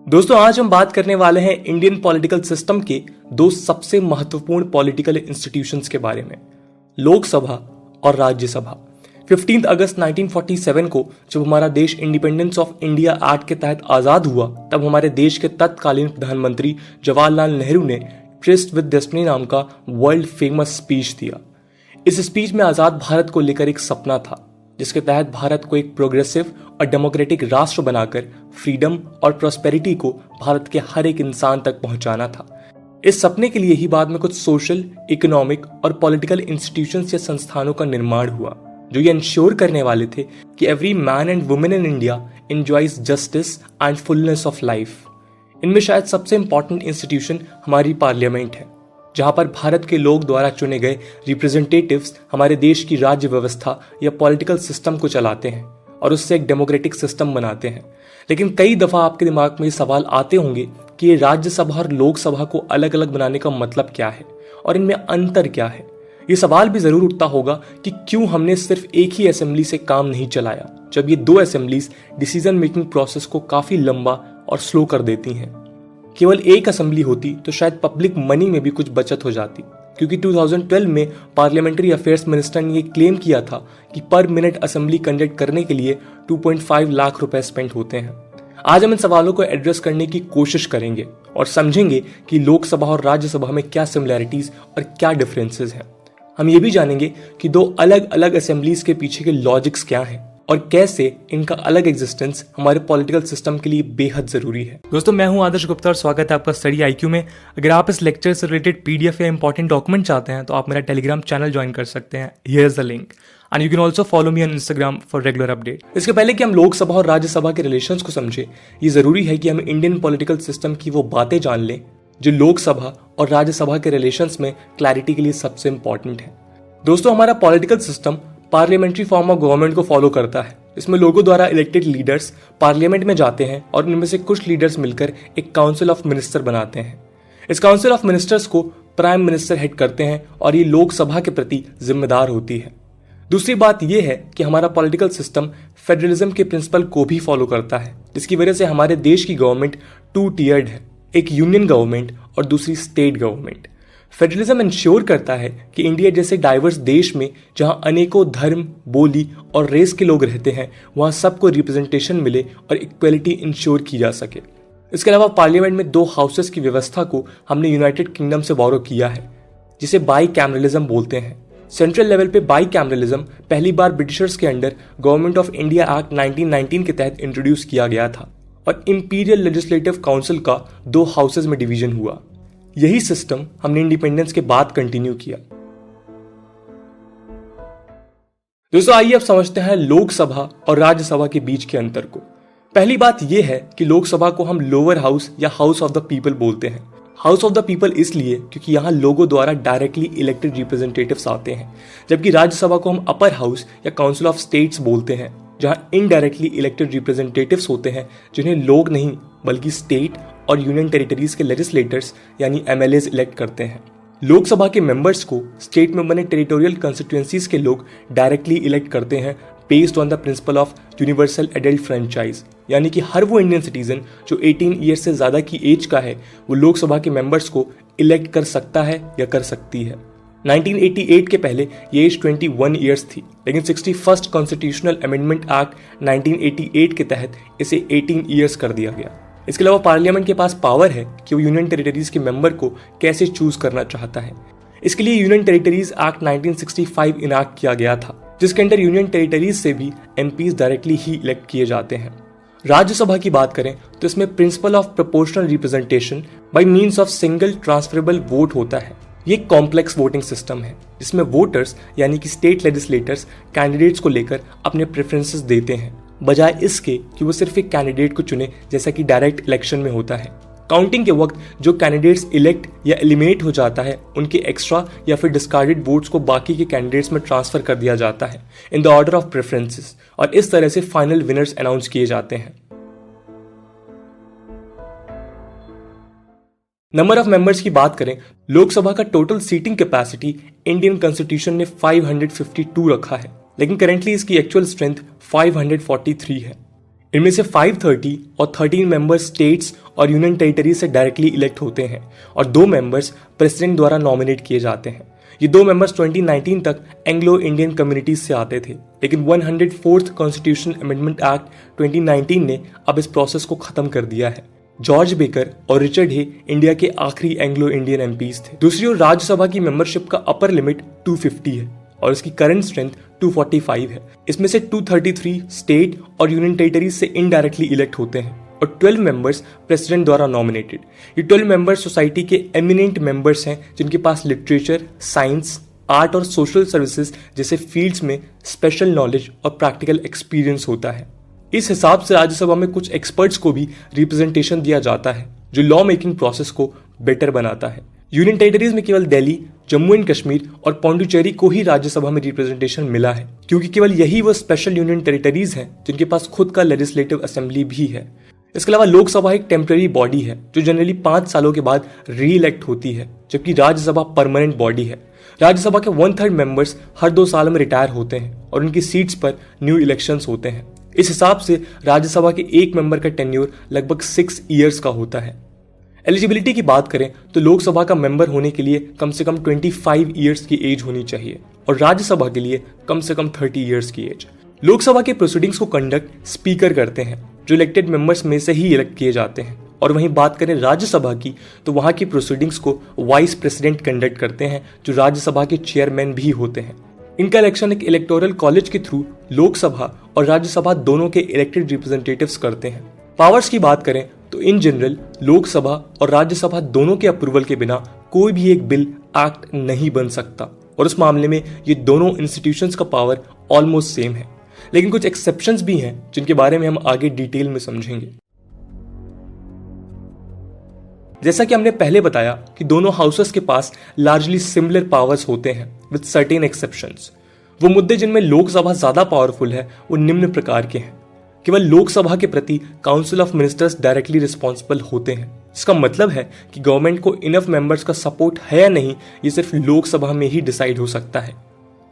दोस्तों आज हम बात करने वाले हैं इंडियन पॉलिटिकल सिस्टम के दो सबसे महत्वपूर्ण पॉलिटिकल इंस्टीट्यूशंस के बारे में, लोकसभा और राज्यसभा। 15 अगस्त 1947 को जब हमारा देश इंडिपेंडेंस ऑफ इंडिया एक्ट के तहत आजाद हुआ, तब हमारे देश के तत्कालीन प्रधानमंत्री जवाहरलाल नेहरू ने ट्रिस्ट विद डेस्टिनी नाम का वर्ल्ड फेमस स्पीच दिया। इस स्पीच में आजाद भारत को लेकर एक सपना था, जिसके तहत भारत को एक प्रोग्रेसिव और डेमोक्रेटिक राष्ट्र बनाकर फ्रीडम और प्रॉस्पेरिटी को भारत के हर एक इंसान तक पहुंचाना था। इस सपने के लिए ही बाद में कुछ सोशल, इकोनॉमिक और पॉलिटिकल इंस्टीट्यूशंस या संस्थानों का निर्माण हुआ, जो ये इंश्योर करने वाले थे कि every man and women in India enjoys justice and fullness of life. इनमें शायद सबसे इंपॉर्टेंट इंस्टीट्यूशन हमारी पार्लियामेंट है, जहां पर भारत के लोग द्वारा चुने गए रिप्रेजेंटेटिव्स हमारे देश की राज्य व्यवस्था या पॉलिटिकल सिस्टम को चलाते हैं और उससे एक डेमोक्रेटिक सिस्टम बनाते हैं। लेकिन कई दफा आपके दिमाग में ये सवाल आते होंगे कि ये राज्यसभा और लोकसभा को अलग अलग बनाने का मतलब क्या है और इनमें अंतर क्या है। ये सवाल भी जरूर उठता होगा कि क्यों हमने सिर्फ एक ही असेंबली से काम नहीं चलाया, जब ये दो असेंबलीज डिसीजन मेकिंग प्रोसेस को काफी लंबा और स्लो कर देती हैं। केवल एक असेंबली होती तो शायद पब्लिक मनी में भी कुछ बचत हो जाती, क्योंकि 2012 में पार्लियामेंट्री अफेयर्स मिनिस्टर ने यह क्लेम किया था कि पर मिनट असेंबली कंडक्ट करने के लिए 2.5 लाख रुपए स्पेंड होते हैं। आज हम इन सवालों को एड्रेस करने की कोशिश करेंगे और समझेंगे कि लोकसभा और राज्यसभा में क्या सिमिलैरिटीज और क्या डिफरेंसेस हैं। हम ये भी जानेंगे कि दो अलग अलग असेंबलीज के पीछे के लॉजिक्स क्या हैं और कैसे इनका अलग एग्जिस्टेंस हमारे पॉलिटिकल सिस्टम के लिए बेहद जरूरी है। दोस्तों मैं हूं आदर्श गुप्ता और स्वागत है आपका स्टडी आईक्यू में। अगर आप इस लेक्चर से रिलेटेड पीडीएफ या इंपॉर्टेंट डॉक्यूमेंट चाहते हैं तो आप मेरा टेलीग्राम चैनल ज्वाइन कर सकते हैं। Here is the link and you can also follow me on Instagram for regular update. इसके पहले कि हम लोकसभा और राज्यसभा के रिलेशंस को समझे, ये जरूरी है कि हम इंडियन पॉलिटिकल सिस्टम की वो बातें जान लें जो लोकसभा और राज्यसभा के रिलेशंस में क्लैरिटी के लिए सबसे इंपॉर्टेंट है। दोस्तों हमारा political system parliamentary form of government को फॉलो करता है। इसमें लोगों द्वारा इलेक्टेड लीडर्स पार्लियामेंट में जाते हैं और उनमें से कुछ लीडर्स मिलकर एक काउंसिल ऑफ मिनिस्टर बनाते हैं। इस काउंसिल ऑफ मिनिस्टर्स को प्राइम मिनिस्टर हेड करते हैं और ये लोकसभा के प्रति जिम्मेदार होती है। दूसरी बात यह है कि हमारा पॉलिटिकल सिस्टम फेडरलिज्म के प्रिंसिपल को भी फॉलो करता है, जिसकी वजह से हमारे देश की गवर्नमेंट 2 टियर्ड है, एक यूनियन गवर्नमेंट और दूसरी स्टेट गवर्नमेंट। फेडरलिज्म इंश्योर करता है कि इंडिया जैसे डाइवर्स देश में जहां अनेकों धर्म, बोली और रेस के लोग रहते हैं, वहां सबको रिप्रेजेंटेशन मिले और इक्वलिटी इंश्योर की जा सके। इसके अलावा पार्लियामेंट में 2 हाउसेस की व्यवस्था को हमने यूनाइटेड किंगडम से बोरो किया है, जिसे बाई कैमरलिज्म बोलते हैं। सेंट्रल लेवल पे बाई कैमरलिज्म पहली बार ब्रिटिशर्स के under government of India act 1919 के तहत इंट्रोड्यूस किया गया था और इंपीरियल लेजिस्लेटिव काउंसिल का 2 हाउसेस में डिवीजन हुआ। यही सिस्टम हमने इंडिपेंडेंस के बाद कंटिन्यू किया। दोस्तों आइए अब समझते हैं लोकसभा और राज्यसभा के बीच के अंतर को। पहली बात यह है कि लोकसभा को हम लोअर हाउस या हाउस ऑफ द पीपल बोलते हैं। हाउस ऑफ द पीपल इसलिए क्योंकि यहां लोगों द्वारा डायरेक्टली इलेक्टेड रिप्रेजेंटेटिव्स आते हैं, जबकि राज्यसभा को हम अपर हाउस या काउंसिल ऑफ स्टेट्स बोलते हैं, जहां इनडायरेक्टली इलेक्टेड रिप्रेजेंटेटिव्स होते हैं, जिन्हें लोग नहीं बल्कि स्टेट और यूनियन टेरिटरीज के लेजिस्लेटर्स यानी एमएलएज इलेक्ट करते हैं। लोकसभा के मेंबर्स को स्टेट में बने टेरिटोरियल कंस्टिट्यूएंसीज के लोग डायरेक्टली इलेक्ट करते हैं based on the principle of universal adult franchise, यानी कि हर वो इंडियन सिटीजन जो 18 ईयर से ज्यादा की एज का है वो लोकसभा के मेंबर्स को इलेक्ट कर सकता है या कर सकती है। 1988 के पहले ये एज 21 ईयर्स थी, लेकिन 61st कॉन्स्टिट्यूशनल अमेंडमेंट एक्ट 1988 के तहत इसे 18 ईयर्स कर दिया गया। इसके अलावा पार्लियामेंट के पास पावर है कि वो यूनियन टेरिटरीज के मेंबर को कैसे चूज करना चाहता है। इसके लिए यूनियन टेरिटरीज एक्ट 1965 इनैक्ट किया गया था, जिसके अंडर यूनियन टेरिटरीज से भी एमपीज डायरेक्टली ही इलेक्ट किए जाते हैं। राज्यसभा की बात करें तो इसमें principle of proportional representation by means of single transferable vote होता है। ये कॉम्प्लेक्स वोटिंग सिस्टम है, जिसमें वोटर्स यानी कि स्टेट लेजिस्लेटर्स कैंडिडेट्स को लेकर अपने प्रेफरेंसेस देते हैं, बजाय इसके कि वो सिर्फ एक कैंडिडेट को चुने जैसा कि डायरेक्ट इलेक्शन में होता है। काउंटिंग के वक्त जो कैंडिडेट्स इलेक्ट या एलिमिनेट हो जाता है, उनके एक्स्ट्रा या फिर डिस्कार्डेड वोट्स को बाकी के कैंडिडेट्स में ट्रांसफर कर दिया जाता है in the order of preferences, और इस तरह से फाइनल विनर्स अनाउंस किए जाते हैं। नंबर ऑफ मेंबर्स की बात करें, लोकसभा का total seating capacity Indian constitution ने 552 रखा है, लेकिन करेंटली इसकी एक्चुअल स्ट्रेंथ 543 है। इनमें से 530 और 13 मेंबर्स स्टेट्स और यूनियन टेरिटरी से डायरेक्टली इलेक्ट होते हैं और 2 मेंबर्स प्रेसिडेंट द्वारा नॉमिनेट किए जाते हैं। ये 2 मेंबर्स 2019 तक एंग्लो इंडियन कम्युनिटीज से आते थे, लेकिन 104th कॉन्स्टिट्यूशन अमेंडमेंट एक्ट 2019 ने अब इस प्रोसेस को खत्म कर दिया है। जॉर्ज बेकर और रिचर्ड हे इंडिया के आखिरी एंग्लो इंडियन एमपीज थे। दूसरी ओर राज्यसभा की मेंबरशिप का अपर लिमिट 250 है और इसकी करंट स्ट्रेंथ 245 है। इसमें से 233 स्टेट और यूनियन टेरिटरीज से इनडायरेक्टली इलेक्ट होते हैं और 12 मेंबर्स प्रेसिडेंट द्वारा नॉमिनेटेड। ये 12 मेंबर्स सोसाइटी के एमिनेंट मेंबर्स हैं जिनके पास लिटरेचर, साइंस, आर्ट और सोशल सर्विसेज जैसे फील्ड्स में स्पेशल नॉलेज और प्रैक्टिकल एक्सपीरियंस होता है। इस हिसाब से राज्यसभा में कुछ एक्सपर्ट्स को भी रिप्रेजेंटेशन दिया जाता है जो लॉ मेकिंग प्रोसेस को बेटर बनाता है। यूनियन टेरिटरीज में केवल दिल्ली, जम्मू एंड कश्मीर और पौंडुचेरी को ही राज्यसभा में रिप्रेजेंटेशन मिला है, क्योंकि केवल यही वो स्पेशल यूनियन टेरिटरीज हैं जिनके पास खुद का लेजिस्लेटिव असेंबली भी है। इसके अलावा लोकसभा एक टेम्पररी बॉडी है जो जनरली 5 सालों के बाद री इलेक्ट होती है, जबकि राज्यसभा परमानेंट बॉडी है। राज्यसभा के 1/3 मेंबर्स हर 2 साल में रिटायर होते हैं और उनकी सीट्स पर न्यू इलेक्शंस होते हैं। इस हिसाब से राज्यसभा के एक मेंबर का टेन्योर लगभग 6 ईयर्स का होता है। एलिजिबिलिटी की बात करें तो लोकसभा का मेंबर होने के लिए कम से कम 25 ईयर्स की एज होनी चाहिए और राज्यसभा के लिए कम से कम 30 ईयर्स की एज। लोकसभा के प्रोसीडिंग्स को कंडक्ट स्पीकर करते हैं जो इलेक्टेड मेंबर्स में से ही इलेक्ट किए जाते हैं, और वहीं बात करें राज्यसभा की तो वहां की प्रोसीडिंग्स को वाइस प्रेसिडेंट कंडक्ट करते हैं जो राज्यसभा के चेयरमैन भी होते हैं। इनका इलेक्शन एक इलेक्टोरल कॉलेज के थ्रू लोकसभा और राज्यसभा दोनों के इलेक्टेड रिप्रेजेंटेटिव्स करते हैं। पावर्स की बात करें तो इन जनरल लोकसभा और राज्यसभा दोनों के अप्रूवल के बिना कोई भी एक बिल एक्ट नहीं बन सकता, और उस मामले में ये दोनों इंस्टीट्यूशंस का पावर ऑलमोस्ट सेम है। लेकिन कुछ एक्सेप्शंस भी हैं जिनके बारे में हम आगे डिटेल में समझेंगे। जैसा कि हमने पहले बताया कि दोनों हाउसेस के पास लार्जली सिमिलर पावर्स होते हैं विद सर्टेन एक्सेप्शंस। वो मुद्दे जिनमें लोकसभा ज्यादा पावरफुल है वो निम्न प्रकार के हैं। केवल लोकसभा के प्रति council of ministers directly responsible होते हैं। इसका मतलब है कि गवर्नमेंट को इनफ मेंबर्स का सपोर्ट है या नहीं ये सिर्फ लोकसभा में ही डिसाइड हो सकता है।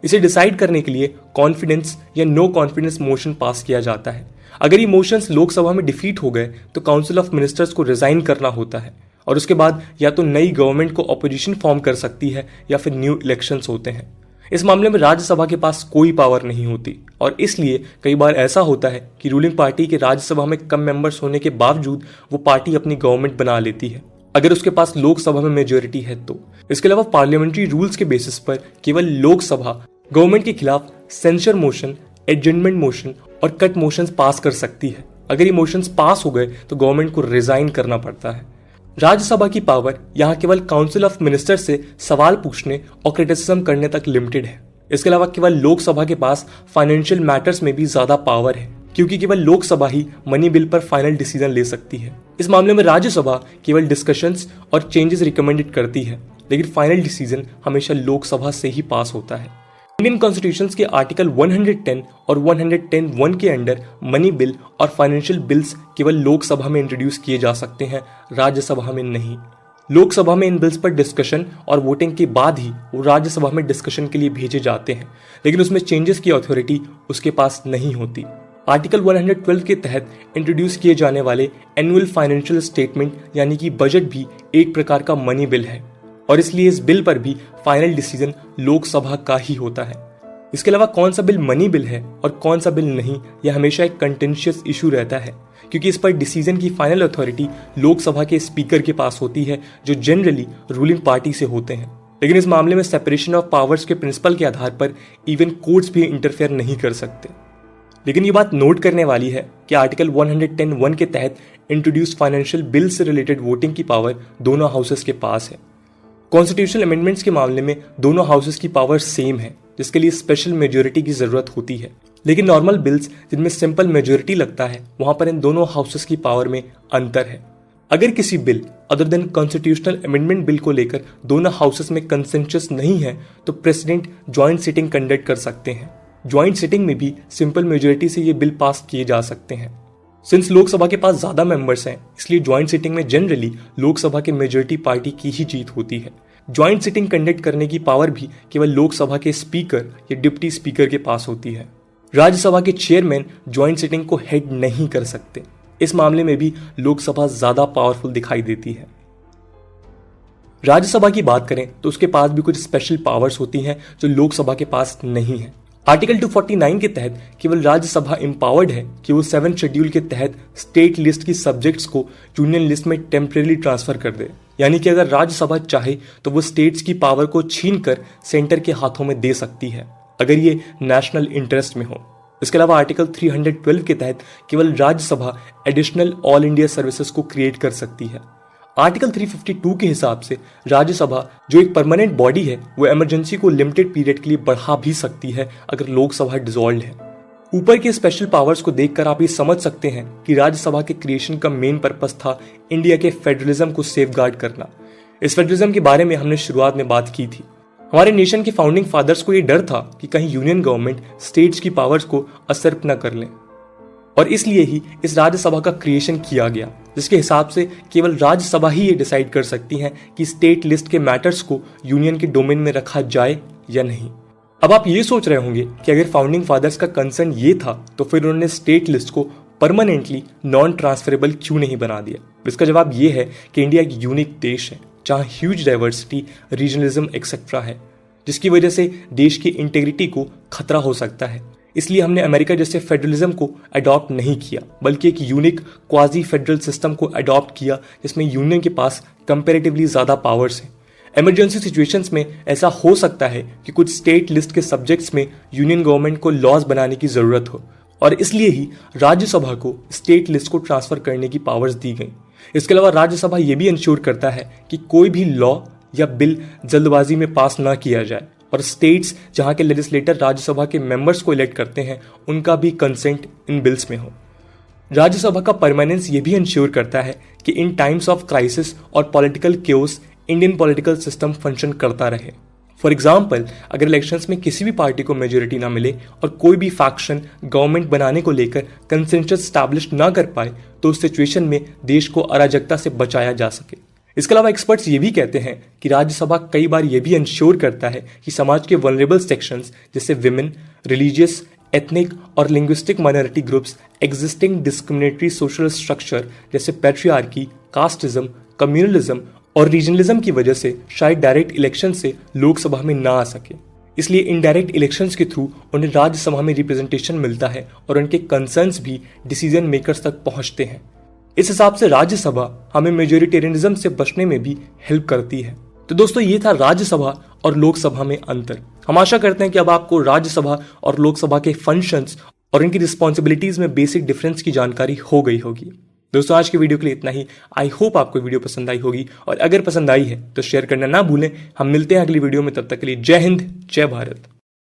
इसे डिसाइड करने के लिए कॉन्फिडेंस या नो कॉन्फिडेंस मोशन पास किया जाता है। अगर ये मोशंस लोकसभा में डिफीट हो गए तो काउंसिल ऑफ मिनिस्टर्स को रिजाइन करना होता है और उसके बाद या तो नई गवर्नमेंट को ऑपोजिशन फॉर्म कर सकती है या फिर न्यू इलेक्शंस होते हैं। इस मामले में राज्यसभा के पास कोई पावर नहीं होती और इसलिए कई बार ऐसा होता है कि रूलिंग पार्टी के राज्यसभा में कम मेंबर्स होने के बावजूद वो पार्टी अपनी गवर्नमेंट बना लेती है अगर उसके पास लोकसभा में मेजोरिटी है तो। इसके अलावा पार्लियामेंट्री रूल्स के बेसिस पर केवल लोकसभा गवर्नमेंट के खिलाफ सेंसर मोशन, एडजमेंट मोशन और कट मोशंस पास कर सकती है। अगर ये मोशंस पास हो गए तो गवर्नमेंट को रिजाइन करना पड़ता है। राज्यसभा की पावर यहाँ केवल काउंसिल ऑफ मिनिस्टर से सवाल पूछने और क्रिटिसिज्म करने तक लिमिटेड है। इसके अलावा केवल लोकसभा के पास फाइनेंशियल मैटर्स में भी ज्यादा पावर है क्योंकि केवल लोकसभा ही मनी बिल पर फाइनल डिसीजन ले सकती है। इस मामले में राज्यसभा केवल डिस्कशंस और चेंजेस रिकमेंडेड करती है, लेकिन फाइनल डिसीजन हमेशा लोकसभा से ही पास होता है। इंडियन कॉन्स्टिट्यूशन के आर्टिकल 110 और 110(1) के अंडर मनी बिल और फाइनेंशियल बिल्स केवल लोकसभा में इंट्रोड्यूस किए जा सकते हैं, राज्यसभा में नहीं। लोकसभा में इन बिल्स पर डिस्कशन और वोटिंग के बाद ही वो राज्यसभा में डिस्कशन के लिए भेजे जाते हैं, लेकिन उसमें चेंजेस की अथॉरिटी उसके पास नहीं होती। आर्टिकल 112 के तहत इंट्रोड्यूस किए जाने वाले एनुअल फाइनेंशियल स्टेटमेंट यानी कि बजट भी एक प्रकार का मनी बिल है और इसलिए इस बिल पर भी फाइनल डिसीजन लोकसभा का ही होता है। इसके अलावा कौन सा बिल मनी बिल है और कौन सा बिल नहीं, यह हमेशा एक कंटेंशियस इशू रहता है क्योंकि इस पर डिसीजन की फाइनल अथॉरिटी लोकसभा के स्पीकर के पास होती है जो जनरली रूलिंग पार्टी से होते हैं। लेकिन इस मामले में सेपरेशन ऑफ पावर्स के प्रिंसिपल के आधार पर इवन कोर्ट्स भी इंटरफेयर नहीं कर सकते। लेकिन ये बात नोट करने वाली है कि आर्टिकल 110(1) के तहत इंट्रोड्यूस फाइनेंशियल बिल से रिलेटेड वोटिंग की पावर दोनों हाउसेस के पास है। कॉन्स्टिट्यूशनल अमेंडमेंट्स के मामले में दोनों हाउसेस की पावर सेम है जिसके लिए स्पेशल मेजोरिटी की जरूरत होती है, लेकिन नॉर्मल बिल्स जिनमें सिंपल मेजोरिटी लगता है वहां पर इन दोनों हाउसेस की पावर में अंतर है। अगर किसी bill other than constitutional amendment bill को लेकर दोनों हाउसेस में कंसेंसस नहीं है तो प्रेसिडेंट ज्वाइंट सिटिंग कंडक्ट कर सकते हैं। ज्वाइंट सिटिंग में भी सिंपल मेजोरिटी से ये बिल पास किए जा सकते हैं। सिंस लोकसभा के पास ज्यादा मेंबर्स हैं इसलिए ज्वाइंट सिटिंग में जनरली लोकसभा के मेजोरिटी पार्टी की ही जीत होती है। ज्वाइंट सिटिंग कंडक्ट करने की पावर भी केवल लोकसभा के स्पीकर या डिप्टी स्पीकर के पास होती है। राज्यसभा के चेयरमैन ज्वाइंट सिटिंग को हेड नहीं कर सकते। इस मामले में भी लोकसभा ज्यादा पावरफुल दिखाई देती है। राज्यसभा की बात करें तो उसके पास भी कुछ स्पेशल पावर्स होती हैं जो लोकसभा के पास नहीं है। आर्टिकल 249 के तहत केवल राज्यसभा एम्पावर्ड है कि वो 7th शेड्यूल के तहत स्टेट लिस्ट की सब्जेक्ट्स को यूनियन लिस्ट में टेम्परेरी ट्रांसफर कर दे। यानी कि अगर राज्यसभा चाहे तो वो स्टेट्स की पावर को छीनकर सेंटर के हाथों में दे सकती है, अगर ये नेशनल इंटरेस्ट में हो। इसके अलावा आर्टिकल 312 के तहत केवल Rajya Sabha additional all India services को क्रिएट कर सकती है। आर्टिकल 352 के हिसाब से राज्यसभा जो एक परमानेंट बॉडी है वो इमरजेंसी को लिमिटेड पीरियड के लिए बढ़ा भी सकती है अगर लोकसभा डिसॉल्व्ड है। ऊपर के स्पेशल पावर्स को देखकर आप ये समझ सकते हैं कि राज्यसभा के क्रिएशन का मेन पर्पस था इंडिया के फेडरलिज्म को सेफगार्ड करना। इस फेडरलिज्म के बारे में हमने शुरुआत में बात की थी। हमारे नेशन के फाउंडिंग फादर्स को यह डर था कि कहीं यूनियन गवर्नमेंट स्टेट्स की पावर्स को असर्प न कर लें, और इसलिए ही इस राज्यसभा का क्रिएशन किया गया, जिसके हिसाब से केवल राज्यसभा ही ये डिसाइड कर सकती है कि स्टेट लिस्ट के मैटर्स को यूनियन के डोमेन में रखा जाए या नहीं। अब आप ये सोच रहे होंगे कि अगर फाउंडिंग फादर्स का कंसर्न ये था तो फिर उन्होंने स्टेट लिस्ट को परमानेंटली नॉन ट्रांसफरेबल क्यों नहीं बना दिया। इसका जवाब ये है कि इंडिया एक यूनिक देश है जहां ह्यूज डाइवर्सिटी, रीजनलिज्म एक्सेट्रा है, जिसकी वजह से देश की इंटेग्रिटी को खतरा हो सकता है। इसलिए हमने अमेरिका जैसे फेडरलिज्म को अडॉप्ट नहीं किया, बल्कि एक यूनिक क्वाजी फेडरल सिस्टम को अडॉप्ट किया जिसमें यूनियन के पास कंपैरेटिवली ज्यादा पावर्स हैं। इमरजेंसी सिचुएशंस में ऐसा हो सकता है कि कुछ स्टेट लिस्ट के सब्जेक्ट्स में यूनियन गवर्नमेंट को लॉज बनाने की जरूरत हो, और इसलिए ही राज्यसभा को स्टेट लिस्ट को ट्रांसफर करने की पावर्स दी गई। इसके अलावा राज्यसभा ये भी इंश्योर करता है कि कोई भी लॉ या बिल जल्दबाजी में पास ना किया जाए, और स्टेट्स जहां के लेजिस्लेटर राज्यसभा के मेंबर्स को इलेक्ट करते हैं उनका भी कंसेंट इन बिल्स में हो। राज्यसभा का परमानेंस ये भी इंश्योर करता है कि इन टाइम्स ऑफ क्राइसिस और political chaos Indian political system function करता रहे। फॉर एग्जाम्पल, अगर इलेक्शंस में किसी भी पार्टी को मेजोरिटी ना मिले और कोई भी फैक्शन गवर्नमेंट बनाने को लेकर कंसेंसस स्टैब्लिश ना कर पाए तो उस सिचुएशन में देश को अराजकता से बचाया जा सके। इसके अलावा एक्सपर्ट्स ये भी कहते हैं कि राज्यसभा कई बार ये भी इंश्योर करता है कि समाज के वल्नरेबल सेक्शंस जैसे विमेन, रिलीजियस, एथनिक और linguistic minority groups existing discriminatory social structure जैसे पैट्रियार्की, कास्टिज्म, कम्युनलिज्म और रीजनलिज्म की वजह से शायद डायरेक्ट इलेक्शन से लोकसभा में ना आ सके। इसलिए इनडायरेक्ट इलेक्शंस के थ्रू उन्हें राज्यसभा में रिप्रेजेंटेशन मिलता है और उनके कंसर्न्स भी डिसीजन मेकर्स तक पहुंचते हैं। इस हिसाब से राज्यसभा हमें मेजोरिटेरियनिज्म से बचने में भी हेल्प करती है। तो दोस्तों, ये था राज्यसभा और लोकसभा में अंतर। हम आशा करते हैं कि अब आपको राज्यसभा और लोकसभा के फंक्शंस और इनकी रिस्पॉन्सिबिलिटीज में बेसिक डिफरेंस की जानकारी हो गई होगी। दोस्तों, आज की वीडियो के लिए इतना ही। आई होप आपको वीडियो पसंद आई होगी, और अगर पसंद आई है तो शेयर करना ना भूलें। हम मिलते हैं अगली वीडियो में, तब तक के लिए जय हिंद, जय भारत।